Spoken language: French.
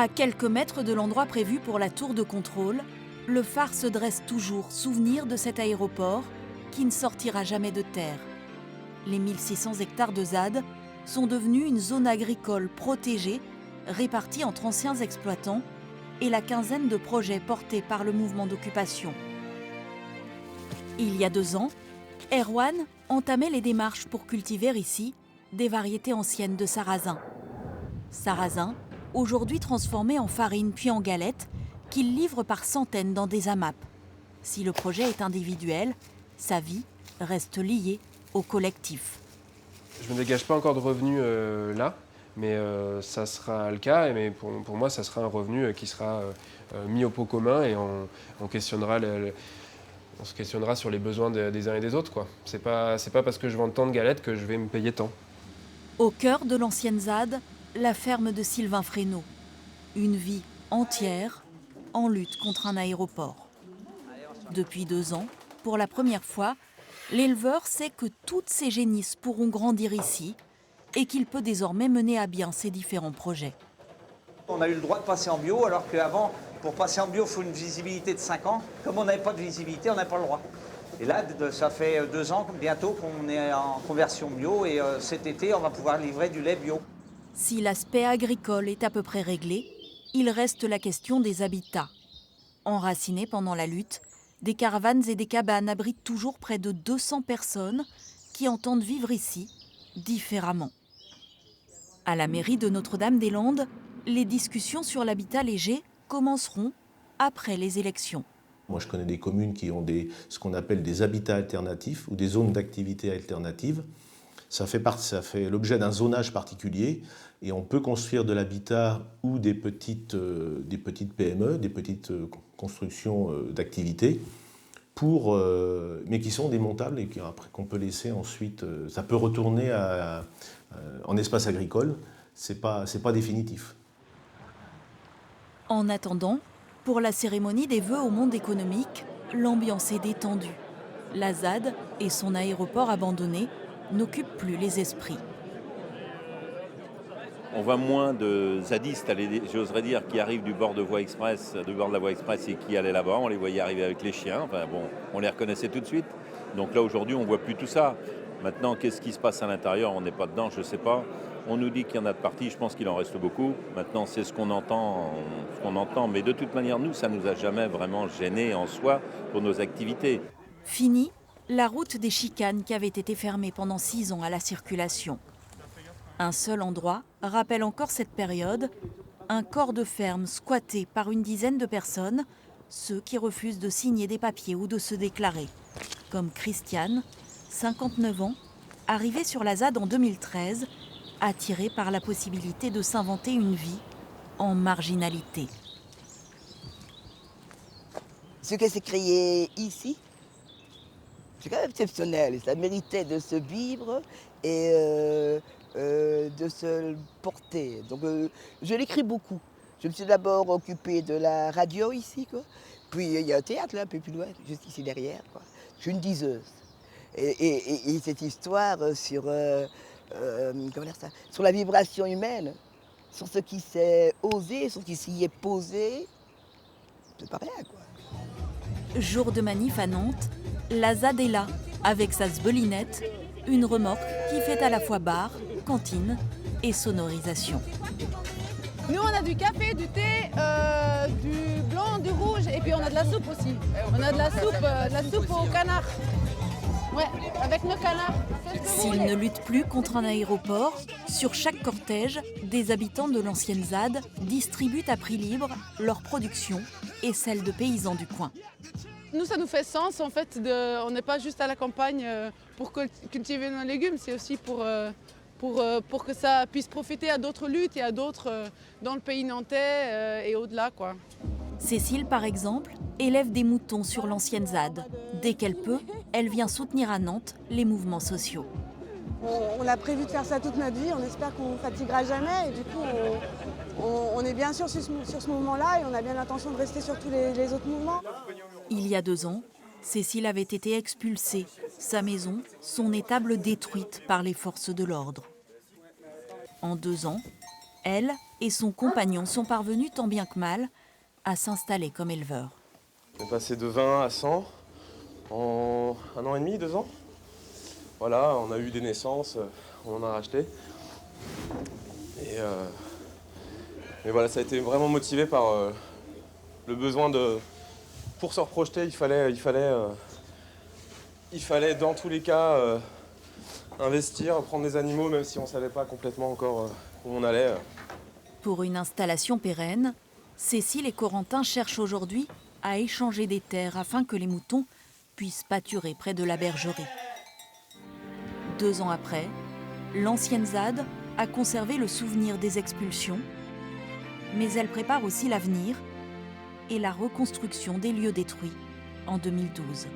À quelques mètres de l'endroit prévu pour la tour de contrôle, le phare se dresse toujours, souvenir de cet aéroport qui ne sortira jamais de terre. Les 1600 hectares de ZAD sont devenus une zone agricole protégée, répartie entre anciens exploitants et la quinzaine de projets portés par le mouvement d'occupation. Il y a 2 ans, Erwan entamait les démarches pour cultiver ici des variétés anciennes de sarrasin. Sarrasin, aujourd'hui transformé en farine puis en galettes, qu'il livre par centaines dans des AMAP. Si le projet est individuel, sa vie reste liée au collectif. Je ne me dégage pas encore de revenus là, mais ça sera le cas. Mais pour moi, ça sera un revenu qui sera mis au pot commun et on se questionnera sur les besoins des uns et des autres, quoi. C'est pas parce que je vends tant de galettes que je vais me payer tant. Au cœur de l'ancienne ZAD, la ferme de Sylvain Fresneau. Une vie entière en lutte contre un aéroport. Depuis 2 ans, pour la première fois, l'éleveur sait que toutes ses génisses pourront grandir ici et qu'il peut désormais mener à bien ses différents projets. On a eu le droit de passer en bio, alors qu'avant, pour passer en bio, il faut une visibilité de 5 ans. Comme on n'avait pas de visibilité, on n'a pas le droit. Et là, ça fait 2 ans bientôt qu'on est en conversion bio et cet été, on va pouvoir livrer du lait bio. Si l'aspect agricole est à peu près réglé, il reste la question des habitats. Enracinés pendant la lutte, des caravanes et des cabanes abritent toujours près de 200 personnes qui entendent vivre ici différemment. À la mairie de Notre-Dame-des-Landes, les discussions sur l'habitat léger commenceront après les élections. Moi, je connais des communes qui ont ce qu'on appelle des habitats alternatifs ou des zones d'activité alternatives. Ça fait l'objet d'un zonage particulier et on peut construire de l'habitat ou des petites PME, des petites constructions d'activités, mais qui sont démontables et qu'on peut laisser ensuite. Ça peut retourner en espace agricole, c'est pas définitif. En attendant, pour la cérémonie des vœux au monde économique, l'ambiance est détendue. La ZAD et son aéroport abandonné n'occupent plus les esprits. On voit moins de zadistes, j'oserais dire, qui arrivent du bord de la voie express et qui allaient là-bas. On les voyait arriver avec les chiens. Enfin, bon, on les reconnaissait tout de suite. Donc là, aujourd'hui, on ne voit plus tout ça. Maintenant, qu'est-ce qui se passe à l'intérieur? On n'est pas dedans, je ne sais pas. On nous dit qu'il y en a de partis, je pense qu'il en reste beaucoup. Maintenant, c'est ce qu'on entend. Mais de toute manière, nous, ça ne nous a jamais vraiment gênés en soi pour nos activités. Fini la route des chicanes qui avait été fermée pendant 6 ans à la circulation. Un seul endroit rappelle encore cette période, un corps de ferme squatté par une dizaine de personnes, ceux qui refusent de signer des papiers ou de se déclarer. Comme Christiane, 59 ans, arrivée sur la ZAD en 2013, attirée par la possibilité de s'inventer une vie en marginalité. Ce qui s'est créé ici, c'est quand même exceptionnel. Ça méritait de se vivre et de se porter. Donc je l'écris beaucoup. Je me suis d'abord occupée de la radio ici, quoi. Puis il y a un théâtre là, un peu plus loin, juste ici derrière, quoi. Je suis une diseuse. Et cette histoire sur, comment dire ça, sur la vibration humaine, sur ce qui s'est osé, sur ce qui s'y est posé, c'est pas rien, quoi. Jour de manif à Nantes, la ZAD est là, avec sa zbelinette, une remorque qui fait à la fois bar, cantine et sonorisation. Nous, on a du café, du thé, du blanc, du rouge, et puis on a de la soupe aussi. On a de la soupe au canard. Ouais, avec nos canards. S'ils ne luttent plus contre un aéroport, sur chaque cortège, des habitants de l'ancienne ZAD distribuent à prix libre leur production et celle de paysans du coin. Nous, ça nous fait sens, en fait. On n'est pas juste à la campagne pour cultiver nos légumes, c'est aussi pour que ça puisse profiter à d'autres luttes et à d'autres dans le pays nantais et au-delà, quoi. Cécile, par exemple, élève des moutons sur l'ancienne ZAD. Dès qu'elle peut, elle vient soutenir à Nantes les mouvements sociaux. On a prévu de faire ça toute notre vie, on espère qu'on ne fatiguera jamais et du coup on est bien sûr sur ce mouvement-là et on a bien l'intention de rester sur tous les autres mouvements. Il y a 2 ans, Cécile avait été expulsée, sa maison, son étable détruite par les forces de l'ordre. En 2 ans, Elle et son compagnon sont parvenus tant bien que mal à s'installer comme éleveurs. On est passé de 20 à 100 en 1 an et demi, 2 ans. Voilà, on a eu des naissances, on en a racheté. Mais voilà, ça a été vraiment motivé par le besoin de... Pour se reprojeter, il fallait dans tous les cas investir, prendre des animaux, même si on ne savait pas complètement encore où on allait. Pour une installation pérenne, Cécile et Corentin cherchent aujourd'hui à échanger des terres afin que les moutons puissent pâturer près de la bergerie. 2 ans après, l'ancienne ZAD a conservé le souvenir des expulsions, mais elle prépare aussi l'avenir et la reconstruction des lieux détruits en 2012.